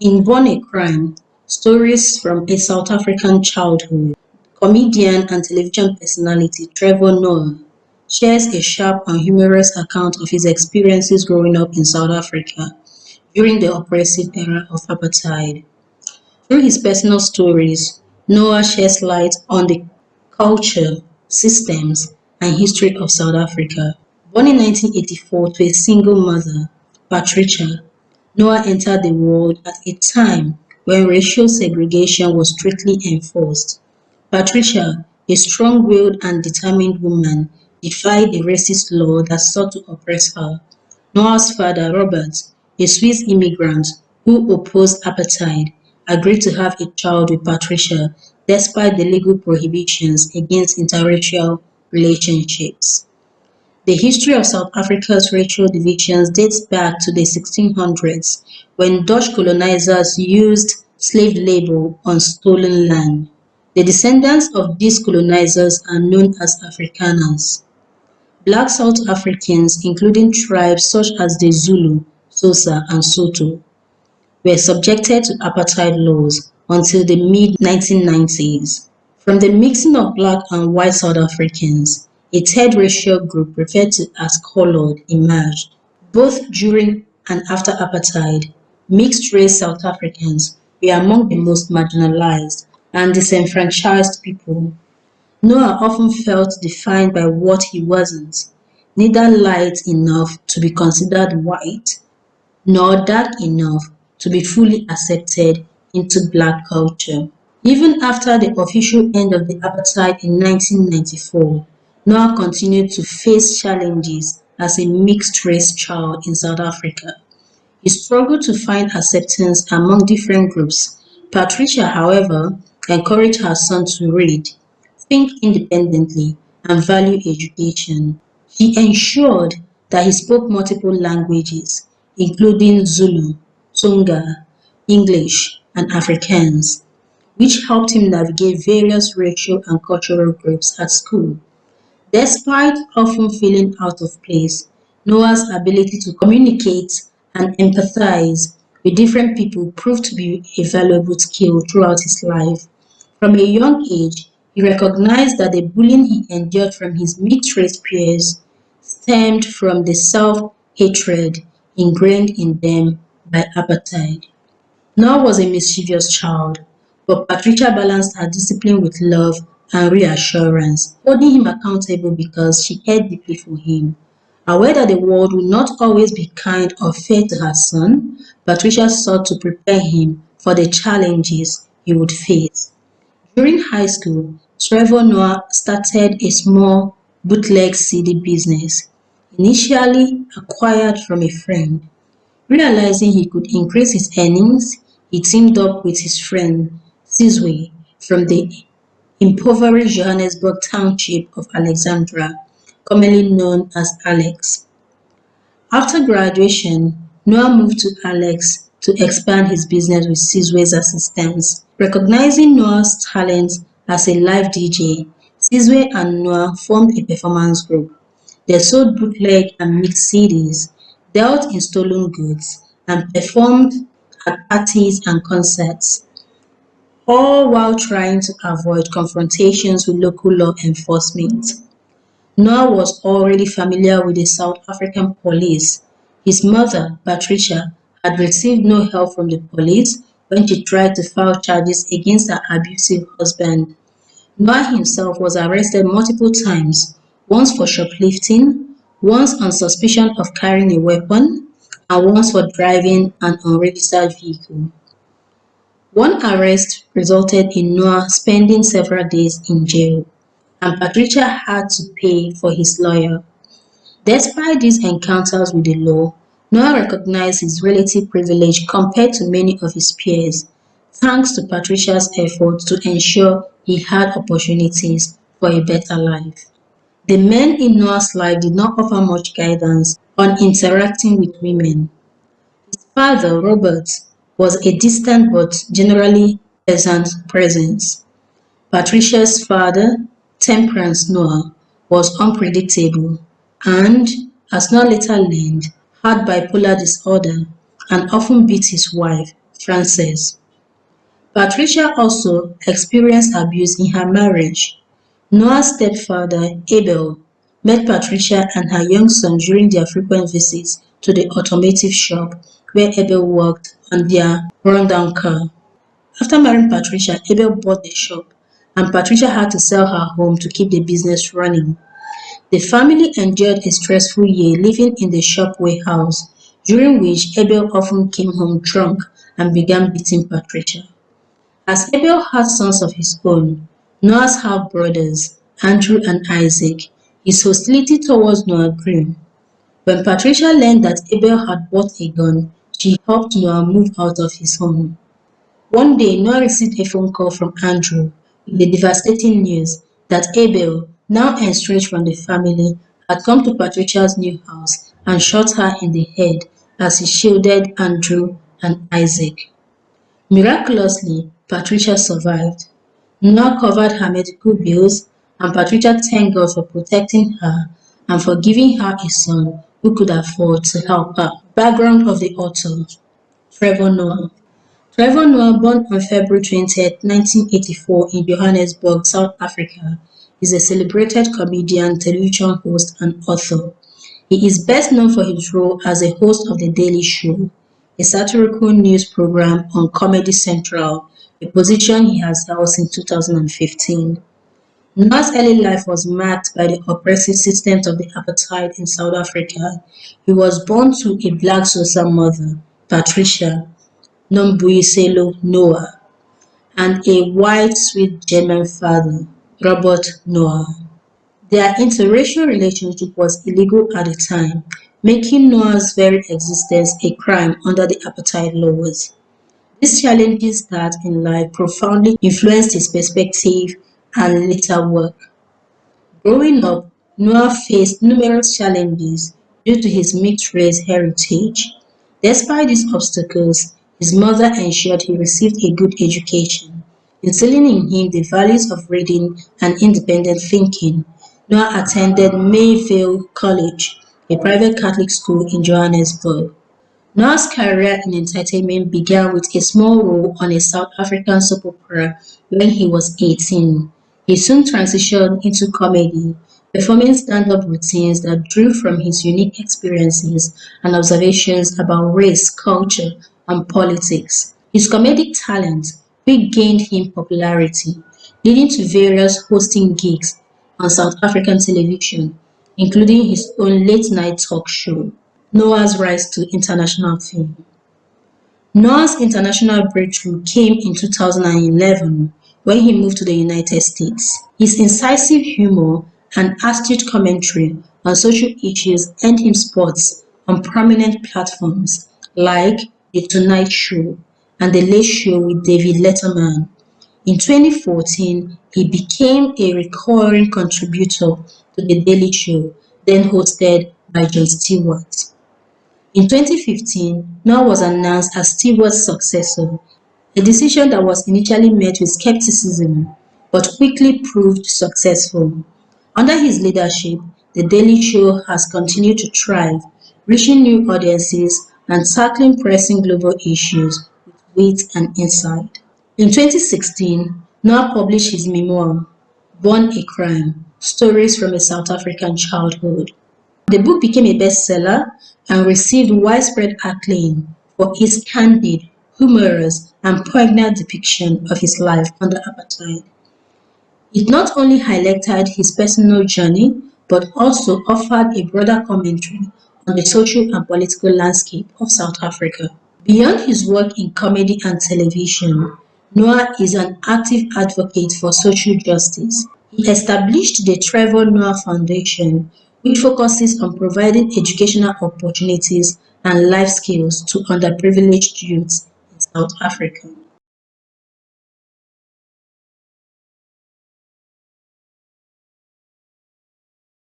In Born a Crime: Stories from a South African Childhood, comedian and television personality Trevor Noah shares a sharp and humorous account of his experiences growing up in South Africa during the oppressive era of apartheid. Through his personal stories, Noah sheds light on the culture, systems, and history of South Africa. Born in 1984 to a single mother, Patricia, Noah entered the world at a time when racial segregation was strictly enforced. Patricia, a strong-willed and determined woman, defied the racist law that sought to oppress her. Noah's father, Robert, a Swiss immigrant who opposed apartheid, agreed to have a child with Patricia despite the legal prohibitions against interracial relationships. The history of South Africa's racial divisions dates back to the 1600s, when Dutch colonizers used slave labor on stolen land. The descendants of these colonizers are known as Afrikaners. Black South Africans, including tribes such as the Zulu, Xhosa, and Sotho, were subjected to apartheid laws until the mid-1990s. From the mixing of black and white South Africans, a third racial group referred to as "coloured" emerged. Both during and after apartheid, mixed-race South Africans were among the most marginalized and disenfranchised people. Noah often felt defined by what he wasn't, neither light enough to be considered white nor dark enough to be fully accepted into Black culture. Even after the official end of the apartheid in 1994, Noah continued to face challenges as a mixed-race child in South Africa. He struggled to find acceptance among different groups. Patricia, however, encouraged her son to read, think independently, and value education. She ensured that he spoke multiple languages, including Zulu, Tonga, English, and Afrikaans, which helped him navigate various racial and cultural groups at school. Despite often feeling out of place, Noah's ability to communicate and empathize with different people proved to be a valuable skill throughout his life. From a young age, he recognized that the bullying he endured from his mixed-race peers stemmed from the self-hatred ingrained in them by apartheid. Noah was a mischievous child, but Patricia balanced her discipline with love and reassurance, holding him accountable because she cared deeply for him. Aware that the world would not always be kind or fair to her son, Patricia sought to prepare him for the challenges he would face. During high school, Trevor Noah started a small bootleg CD business, initially acquired from a friend. Realizing he could increase his earnings, he teamed up with his friend Sizwe from the impoverished Johannesburg township of Alexandra, commonly known as Alex. After graduation, Noah moved to Alex to expand his business with Sizwe's assistance. Recognizing Noah's talent as a live DJ, Sizwe and Noah formed a performance group. They sold bootleg and mixed CDs, dealt in stolen goods, and performed at parties and concerts, all while trying to avoid confrontations with local law enforcement. Noah was already familiar with the South African police. His mother, Patricia, had received no help from the police when she tried to file charges against her abusive husband. Noah himself was arrested multiple times, once for shoplifting, once on suspicion of carrying a weapon, and once for driving an unregistered vehicle. One arrest resulted in Noah spending several days in jail, and Patricia had to pay for his lawyer. Despite these encounters with the law, Noah recognized his relative privilege compared to many of his peers, thanks to Patricia's efforts to ensure he had opportunities for a better life. The men in Noah's life did not offer much guidance on interacting with women. His father, Robert, was a distant but generally pleasant presence. Patricia's father, Temperance Noah, was unpredictable and, as Noah later learned, had bipolar disorder and often beat his wife Frances. Patricia also experienced abuse in her marriage. Noah's stepfather, Abel, met Patricia and her young son during their frequent visits to the automotive shop where Abel worked on their rundown car. After marrying Patricia, Abel bought the shop, and Patricia had to sell her home to keep the business running. The family endured a stressful year living in the shop warehouse, during which Abel often came home drunk and began beating Patricia. As Abel had sons of his own, Noah's half-brothers, Andrew and Isaac, his hostility towards Noah grew. When Patricia learned that Abel had bought a gun, she helped Noah move out of his home. One day, Noah received a phone call from Andrew with the devastating news that Abel, now estranged from the family, had come to Patricia's new house and shot her in the head as he shielded Andrew and Isaac. Miraculously, Patricia survived. Noah covered her medical bills, and Patricia thanked God for protecting her and for giving her a son who could afford to help her. Background of the author: Trevor Noah. Trevor Noah, born on February 20th, 1984 in Johannesburg, South Africa, is a celebrated comedian, television host and author. He is best known for his role as a host of The Daily Show, a satirical news program on Comedy Central, a position he has held since 2015. Noah's early life was marked by the oppressive systems of the apartheid in South Africa. He was born to a black Xhosa mother, Patricia Nombuyiselo Noah, and a white sweet German father, Robert Noah. Their interracial relationship was illegal at the time, making Noah's very existence a crime under the apartheid laws. These challenges that in life profoundly influenced his perspective and later work. Growing up, Noah faced numerous challenges due to his mixed-race heritage. Despite these obstacles, his mother ensured he received a good education, instilling in him the values of reading and independent thinking. Noah attended Mayville College, a private Catholic school in Johannesburg. Noah's career in entertainment began with a small role on a South African soap opera when he was 18. He soon transitioned into comedy, performing stand-up routines that drew from his unique experiences and observations about race, culture, and politics. His comedic talent quickly gained him popularity, leading to various hosting gigs on South African television, including his own late-night talk show. Noah's rise to international fame. Noah's international breakthrough came in 2011 when he moved to the United States. His incisive humor and astute commentary on social issues earned him spots on prominent platforms like The Tonight Show and The Late Show with David Letterman. In 2014, he became a recurring contributor to The Daily Show, then hosted by Jon Stewart. In 2015, Noah was announced as Stewart's successor, a decision that was initially met with skepticism but quickly proved successful. Under his leadership, The Daily Show has continued to thrive, reaching new audiences and tackling pressing global issues with wit and insight. In 2016, Noah published his memoir, Born a Crime: Stories from a South African Childhood. The book became a bestseller and received widespread acclaim for its candid, humorous, and poignant depiction of his life under apartheid. It not only highlighted his personal journey but also offered a broader commentary on the social and political landscape of South Africa. Beyond his work in comedy and television, Noah is an active advocate for social justice. He established the Trevor Noah Foundation, which focuses on providing educational opportunities and life skills to underprivileged youths in South Africa.